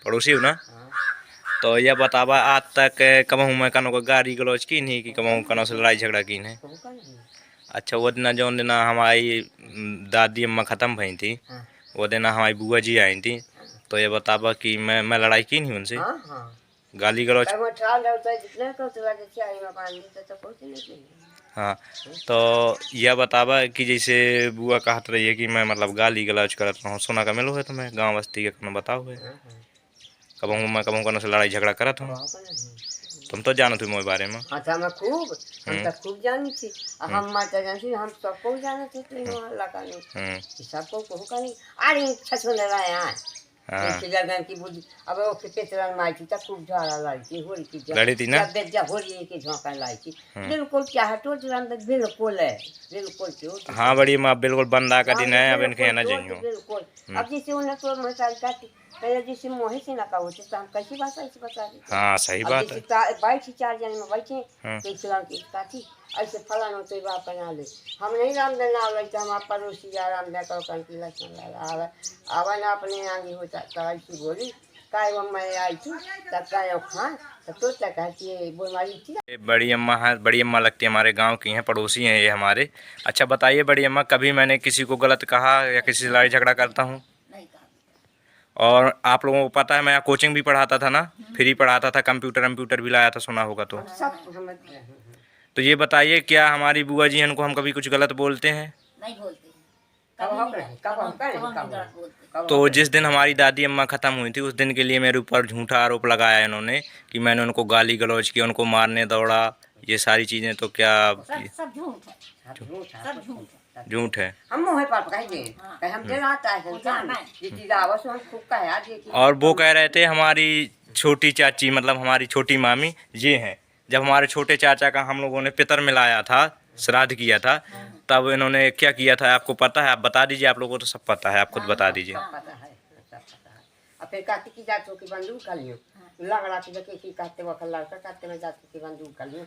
पड़ोसी हो ना। हाँ। तो यह बतावा आज तक कबहू मैं कनो को गाड़ी गलौज की नहीं कि कबहू कनो से लड़ाई झगड़ा की नहीं। कहूँ नहीं। अच्छा वो दिन जो दिन हमारी दादी अम्मा ख़त्म भई थी, हाँ वो दिन हमारी बुआ जी आई थी। तो ये बतावा कि मैं लड़ाई की नहीं उनसे, हाँ हाँ। गाली गलौज। कहीं ठाल रहता है जितने को तो लगे चाय में पानी तो कुछ नहीं। हाँ तो यह बतावा कि जैसे बुआ कहत रही है कि मैं मतलब गाली गलौज करत हूँ, सुना का मिलो है तुम्हें गाँव बस्ती के कनो बताओ है हाँ हाँ। कबहू कनो से लड़ाई झगड़ा करत हूँ। कबाओ का नहीं। तुम तो जानो तुम मोए बारे में। हाँ तो हम खूब जानी थी। हम माता जानती हम सबको जानते थे वहाँ लगा नहीं सबको कहूँ का नहीं। अरे छछो ले रहा है यहाँ लड़कन की बुद्धि अब वो पेतरन माई थी तब खूब झाड़ा लड़की हो रही थी लड़ी थी ना जब हो रही है कि झोंका लाई थी बिल्कुल क्या हटो बिल्कुल है बिल्कुल। हाँ बड़ी माँ बिल्कुल बंदा का दिन है, अब इनके ना जाइयो बिल्कुल। अब जैसे उन्हें तो मसाल काटी पहले जैसे मोहे से ना का होते तो हम कैसी भाषा ऐसी बता देते। हाँ सही बात है। बैठी 4 जने में बैठे तो इस्लाम की काटी ऐसे फलाना तो बाप बना ले हम नहीं रामदेव नाम लेते हम पड़ोसी या रामदेव का कन की लक्षण लाला आवा ना अपने आगे होता तो ऐसी बोली काय वो मैं आई थी तब काय खां तो तक कहती है बीमारी थी। बड़ी अम्मा है, बड़ी अम्मा लगती है हमारे गांव की हैं, पड़ोसी हैं ये हमारे। अच्छा बताइए बड़ी अम्मा, कभी मैंने किसी को गलत कहा या किसी से लड़ाई झगड़ा करता हूँ? और आप लोगों को पता है मैं यहाँ कोचिंग भी पढ़ाता था ना, फ्री पढ़ाता था, कंप्यूटर भी लाया था, सुना होगा तो। तो ये बताइए क्या हमारी बुआ जी इनको हम कभी कुछ गलत बोलते हैं? नहीं बोलते। तो जिस दिन हमारी दादी अम्मा ख़त्म हुई थी उस दिन के लिए मेरे ऊपर झूठा आरोप लगाया इन्होंने कि मैंने उनको गाली गलौज की, उनको मारने दौड़ा, ये सारी चीज़ें तो क्या सब झूठ है, सब झूठ है, झूठ है। हम मुँह पर कह दे हम दे आता है संसार जितनी दावत हम खूब का है आज। और वो कह रहे थे हमारी छोटी चाची मतलब हमारी छोटी मामी ये हैं, जब हमारे छोटे चाचा का हम लोगों ने पितर मिलाया था, श्राद्ध किया था, तब इन्होंने क्या किया था आपको पता है? आप बता दीजिए, आप लोगों को तो सब पता है, आप खुद बता दीजिए। पता है अब फिर काटी की जात की बंदूक कर लियो लंगड़ा की जगह की काटते वक्त लड़का काटते में जात की बंदूक कर लियो।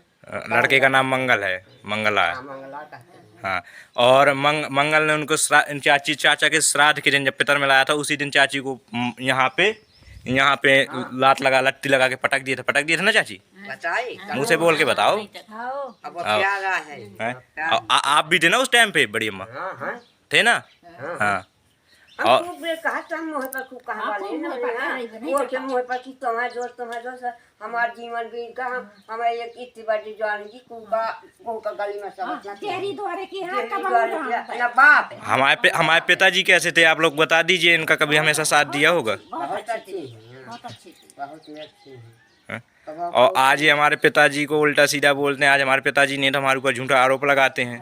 लड़के का नाम मंगल है, मंगला है। मंगला कहते हैं। हाँ और मंगल ने उनको चाची चाचा के श्राद्ध के दिन जब पितर मिलाया था उसी दिन चाची को यहाँ पे लात लगा लट्टी लगा के पटक दिए थे ना चाची? मुँह से बोल के बताओ। अब प्यारा है। आप भी थे ना उस टाइम पे बड़ी अम्मा? थे ना? हाँ हम खूब कहा हम मुँह पर खूब कहा वाले वो के मुँह पर कि तुम्हारे दोस्त हमारे जीवन भी का हमारे एक इतनी बड़ी जान की कुका गली में सब तेरी द्वारे की है ना बाप हमारे पिताजी कैसे थे आप लोग बता दीजिए, इनका कभी हमेशा साथ दिया होगा? बहुत अच्छी है। और आज ये हमारे पिताजी को उल्टा सीधा बोलते हैं। आज हमारे पिताजी ने तो हमारे ऊपर झूठा आरोप लगाते हैं।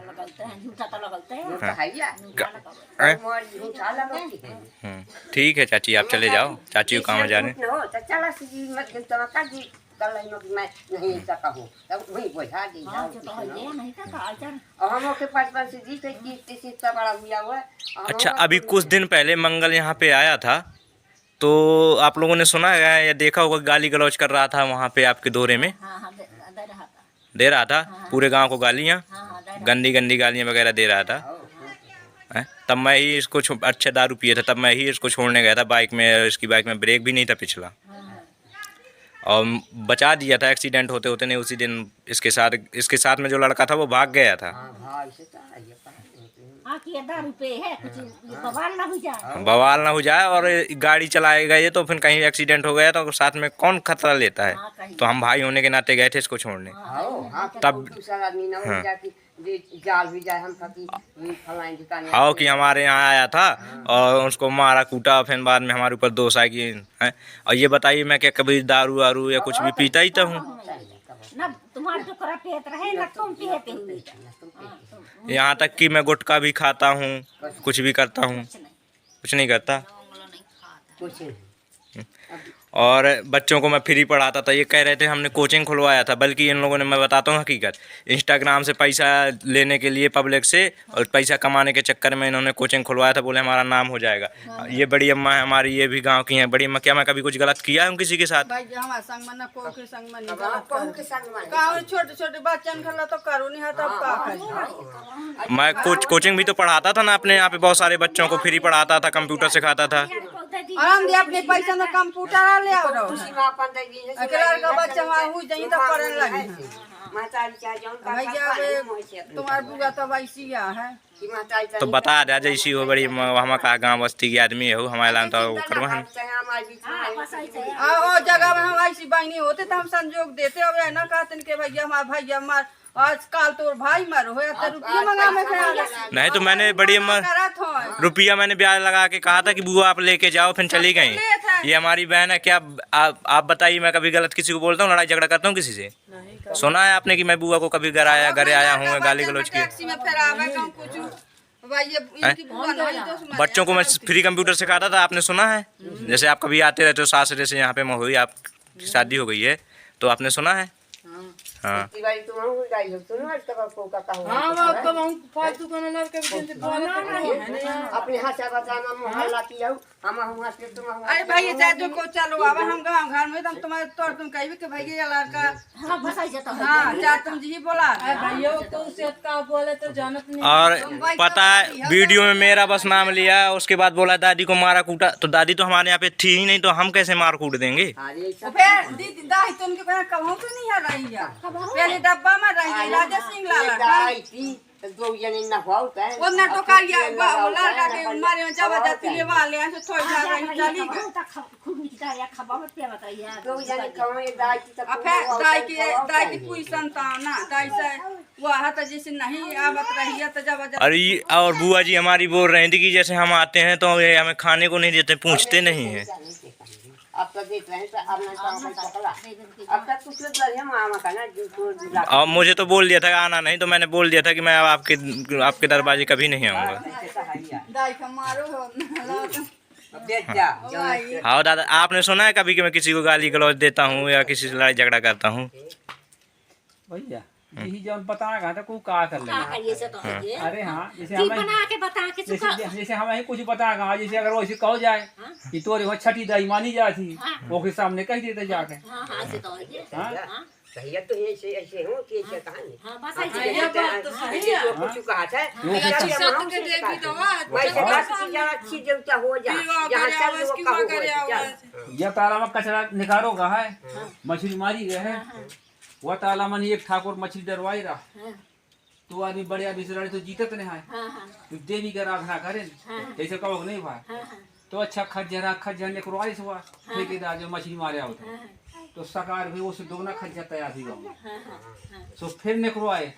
ठीक है चाची आप चले जाओ, चाची को काम जाने। अच्छा अभी कुछ दिन पहले मंगल यहाँ पे आया था तो आप लोगों ने सुना है या देखा होगा गाली गलौज कर रहा था वहाँ पे आपके दौरे में? दे रहा था पूरे गांव को गालियाँ, गंदी गंदी गालियाँ वगैरह दे रहा था। तब मैं ही इसको अच्छा दारू पिए था, तब मैं ही इसको छोड़ने गया था बाइक में, इसकी बाइक में ब्रेक भी नहीं था पिछला, और बचा दिया था एक्सीडेंट होते होते। नहीं उसी दिन इसके साथ में जो लड़का था वो भाग गया था। बवाल ना हो जाए और गाड़ी चलाएगा ये तो फिर कहीं एक्सीडेंट हो गया तो साथ में कौन खतरा लेता है। तो हम भाई होने के नाते गए थे इसको छोड़ने। तब हाँ कि हमारे यहाँ आया था और उसको मारा कूटा, फिर बाद में हमारे ऊपर दोष आएगी है। और ये बताइए मैं क्या कभी दारू वारू या कुछ भी पीता ही तो हूँ? यहाँ तक कि मैं गुटखा भी खाता हूँ, कुछ भी करता हूँ, कुछ नहीं करता। और बच्चों को मैं फ्री पढ़ाता था। ये कह रहे थे हमने कोचिंग खुलवाया था, बल्कि इन लोगों ने, मैं बताता हूँ हकीकत, इंस्टाग्राम से पैसा लेने के लिए पब्लिक से और पैसा कमाने के चक्कर में इन्होंने कोचिंग खुलवाया था, बोले हमारा नाम हो जाएगा। ये बड़ी अम्मा है हमारी, ये भी गांव की हैं। बड़ी अम्मा क्या मैं कभी कुछ गलत किया है किसी के साथ? मैं कोचिंग भी तो पढ़ाता था ना अपने यहाँ पे, बहुत सारे बच्चों को फ्री पढ़ाता था, कंप्यूटर सिखाता था। दे दी आराम दे अपने पैसा में कंप्यूटर ले आओ खुशी में अपन दे दी अकेला का बच्चा वहाँ हुई जाइए तो पढ़ने लगी माताजी चाहे जौन का भैया तुम्हार बुआ तो वैसिया है कि माताजी तो बता दे जैसी हो बड़ी हम का गाँव बस्ती के आदमी हो हमारे लान तो करवा है हाँ बस ऐसे है और जगह में हम ऐसी बहनी होते तो हम संजोग देते अब ना कहते कि भैया हमारे भैया हमार आजकल तो भाई मरो हो तो रुपये मंगा में नहीं तो मैंने बड़ी रुपया मैंने ब्याज लगा के कहा था कि बुआ आप लेके जाओ फिर चली गई ये हमारी बहन है क्या आप बताइए मैं कभी गलत किसी को बोलता हूँ लड़ाई झगड़ा करता हूँ किसी से सुना है आपने कि मैं बुआ को कभी घर आया हूँ गाली गलौज की बच्चों को मैं फ्री कंप्यूटर सिखाता था आपने सुना है जैसे आप कभी आते रहते हो सासरे से यहाँ पे मैं हुई आपकी शादी हो गई है तो आपने सुना है हाँ अपने हाथ से बताना मोहल्ला की जाऊ हम हाथ से तुम अरे भाई चाहे को चलो अब हम गाँव घर में तुम्हारे तौर तुम कही कि भैया लड़का हाँ बस ऐसे तो हाँ चाहे तुम जी बोला भैया तो उसे का बोले तो जानत नहीं और पता है वीडियो में मेरा बस नाम लिया उसके बाद बोला दादी को मारा कूटा तो दादी तो हमारे यहाँ पे थी ही नहीं तो हम कैसे मार कूट देंगे फिर दीदी दाई तुमके कहना कहूँ तो नहीं है रही है पहले डब्बा में रही राजा सिंह लाला दो जने न होता है वो नटोकारिया लड़का के मारे में जब जाती लेवा ले ऐसे थोड़ी जा रही चली गई खूब निकला या खबर में पे बताइए दो जने कहो ये दाई की अब फिर दाई की पूरी संतान ना दाई से वो हाथ जैसे नहीं आवत रही है तो जब अरे और बुआ जी हमारी बोल रही थी कि जैसे हम आते हैं तो ये हमें खाने को नहीं देते पूछते नहीं है अब तो देख रहे हैं तो अब ना काम पकड़ा अब तक कुछ लोग गए मामा का ना और मुझे तो बोल दिया था आना नहीं तो मैंने बोल दिया था कि मैं अब आपके दरवाजे कभी नहीं आऊँगा दाई का मारो हाँ दादा आपने सुना है कभी कि मैं किसी को गाली गलौज देता हूँ या किसी से लड़ाई झगड़ा करता हूँ भैया यही जब बताएगा तो को का कर लेगा करिए से तो है अरे हाँ जैसे की हमें बना के बता के चुका जैसे हमें कुछ बताएगा जैसे अगर वैसे कहो जाए कि तोरे वो छठी दाई मानी जाती वो के सामने कह देते जाके हां हां से तो है हाँ कहिए तो ऐसे ऐसे हो कि ऐसे कहानी हां बस ऐसे ये बात तो सही है जो कुछ कहा था अच्छी सत्य के देखी तो वैसे बात की जरा अच्छी देवता हो जा यहां चल वो का हो ये ताला में कचरा निकालो का है मछली मारी गए है वो ताला मन एक ठाकुर मछली डरवाई रहा तो आदमी बड़े आदमी से लड़े तो जीतत नहीं है देवी का आराधना करे जैसे कहो नहीं भाई तो अच्छा खज्जर निकलवाई से हुआ ठेकेदार जो मछली मारे होता तो सरकार भी उसे दोगुना खज्जर तैयार थी गाँव तो फिर निकलवाए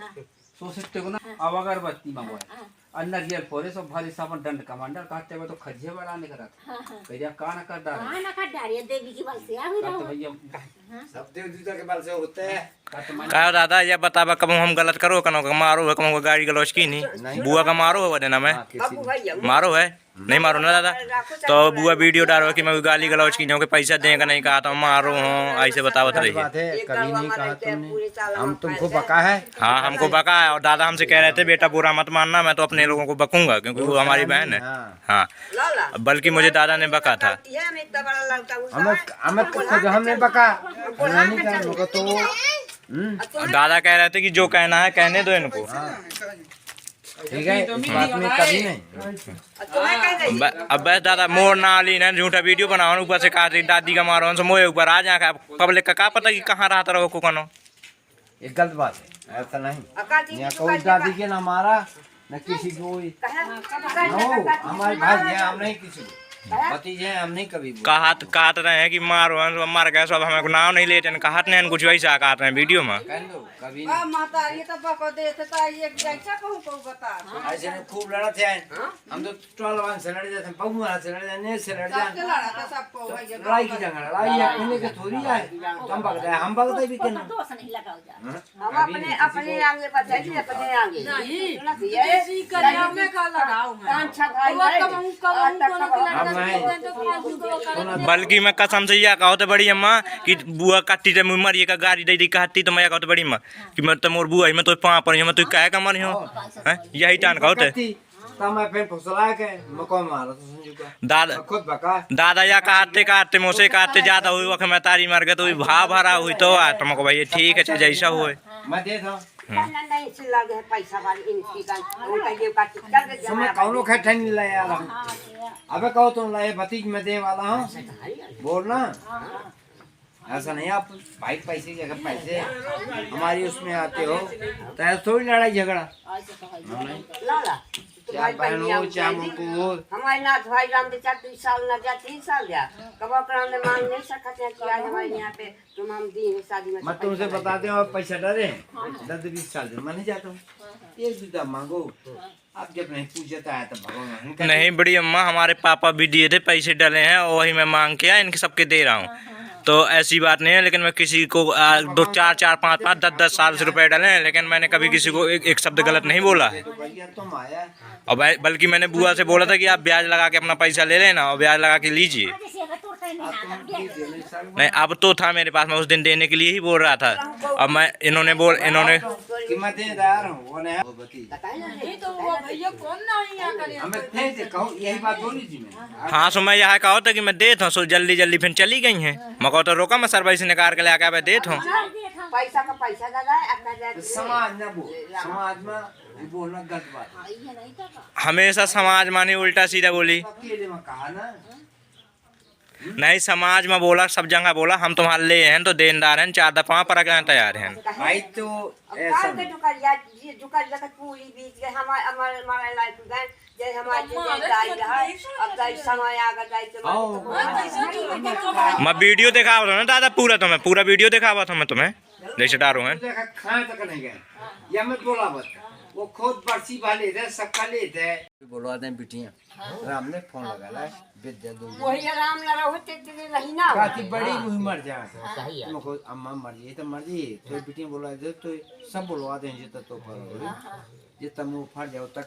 तो से तेगुना अब अगरबत्ती मंगवाए अंदर जेल फोरे सब भारी सावन दंड कमांडर कहते हुए तो खज्जे वाला नहीं करा भैया का न कर डाल हां ना कर डालिए देवी की बल से आ हुई रहो भैया सब देव दूता के बल से होते हैं कहा दादा ये बतावा कब हम गलत करो कनो का मारो है कम गाड़ी गलौज की नहीं बुआ का मारो है देना मैं बाबू भैया मारो है नहीं मारो ना दादा तो बुआ वीडियो डालो कि मैं गाली गलौज की के पैसा देगा नहीं कहा तो मारो हूँ ऐसे बतावत रही बात है कभी नहीं कहा तुमने हम तुमको बका है हाँ हमको बका है और दादा हमसे कह रहे थे बेटा बुरा मत मानना मैं तो अपने लोगों को बकूंगा क्योंकि वो हमारी बहन है हाँ लाला बल्कि मुझे दादा ने बका था ये हमें इतना बड़ा लड़का हमें खुद हमने बका नहीं कहा तो दादा कह रहे थे कि जो कहना है कहने दो इनको ठीक है इस बात में कभी नहीं अब बस दादा मोर ना ली ना झूठा वीडियो बनाओ ऊपर से कहा दादी का मारो से मोए ऊपर आ जाए पब्लिक का पता कि कहाँ रहता रहो कनो ये गलत बात है ऐसा नहीं यहाँ कोई दादी के ना मारा न किसी को हमारे भाई है हम नहीं किसी भतीजे हम नहीं कभी कहत रहे हैं कि मारो मार गए सब हमें नाम नहीं लेते कहत नहीं कुछ वैसा कहते रहे वीडियो में कभी माता ये तो बको देते तो ये कैसा कहूं को बता ऐसे नहीं खूब लड़ा थे हम तो टोलवान से लड़ जाते बहु वाला से लड़ जाते से लड़ सबसे जाते लड़ा था सबको भैया लड़ाई की जगह लड़ाई है इन्हें के थोड़ी है हम भगते भी के ना दोष नहीं लगाओ जा हम अपने अपने आगे बताइए अपने आगे नहीं ऐसी करिया में का लगाओ मैं पांच छह भाई वो है कम दोनों के लड़का बल्कि मैं कसम से यह कहते बड़ी अम्मा कि बुआ काटी थे मरिए का गाड़ी दे दी कहती तो मैं कहते बड़ी अम्मा कि मैं तो मोर बुआ मैं तो पाँ पर मैं तो कह का मरी हूँ यही टान कहते मैं फिर फुसला के मको मारा तो समझू का दादा खुद बका दादा या कहते मोसे कहते ज्यादा हुई वक्त मैं तारी मार गए तो भाव भरा हुई तो तुमको भाई ठीक है चाहे जैसा हुए मैं दे था नहीं चिल्ला गए पैसा वाली इनकी का उनका ये का चल के समय कौनो खैठा नहीं लाया यार अबे कहो तुम लाए भतीज में दे वाला हूँ बोलना ऐसा नहीं आप भाई पैसे की अगर पैसे हमारी उसमें आते हो तो ऐसा थोड़ी लड़ाई झगड़ा लाला चाहे बहन हो चाहे मुझको हो हमारे नाथ भाई राम बेचार 2 साल ना जा 3 साल जा कब कराम ने मांग नहीं सकते हैं कि आज हमारे यहाँ पे तुम हम दी है शादी में मैं तुमसे बताते हूँ आप पैसा डरे 10-20 साल से मैं नहीं जाता हूँ एक दूधा मांगो आप जब नहीं पूछता है तो भगवान नहीं बड़ी अम्मा हमारे पापा भी दिए थे पैसे डले हैं और वही मैं मांग के इनके सबके दे रहा हूँ तो ऐसी बात नहीं है लेकिन मैं किसी को 2 4 4 5 5 10 साल से रुपए डाले हैं लेकिन मैंने कभी किसी को एक शब्द गलत नहीं बोला है तुम आया और बल्कि मैंने बुआ से बोला था कि आप ब्याज लगा के अपना पैसा ले लेना और ब्याज लगा के लीजिए नहीं अब तो था मेरे पास मैं उस दिन देने के लिए ही बोल रहा था अब मैं इन्होंने मैं देदार हूँ वो नहीं नहीं तो वो भैया कौन ना यहाँ करे हमें थे से कहो यही बात बोली थी मैं हाँ सो मैं यहाँ कहा था कि मैं देता हूँ सो जल्दी जल्दी फिर चली गई हैं मैं कहो तो रोका मैं सर्विस निकाल के लेकर मैं देता हूँ पैसा का पैसा दादा अपना समाज न बोल समाज में बोलना गलत बात हमेशा समाज मानी उल्टा सीधा बोली अकेले में कहा ना नहीं समाज में बोला सब जगह बोला हम तुम्हारे लिए हैं तो देनदार हैं 4 दफा पर अगले तैयार हैं भाई तो ऐसा के दुकान जगत पूरी बीच के हमारे लाइफ गए जैसे हमारे जाई रहा अब दाई समय आगा जाई तो मैं वीडियो दिखावा था ना दादा पूरा वीडियो दिखावा था मैं तुम्हें जैसे डारो हैं खाए तक नहीं गए या मत बोला मत वो खुद बरसी वाले थे सबका लेते हैं बोलवाते हैं बिटियां राम ने फोन लगा ला विद्या दो वही आराम न रहते रही ना काती बड़ी मुही मर जाए तुमको अम्मा मर जाए तो मर जाए तो बिटियां बोला दे तो सब बोलवाते हैं जितना तो पर जितना मुंह फट जाओ तक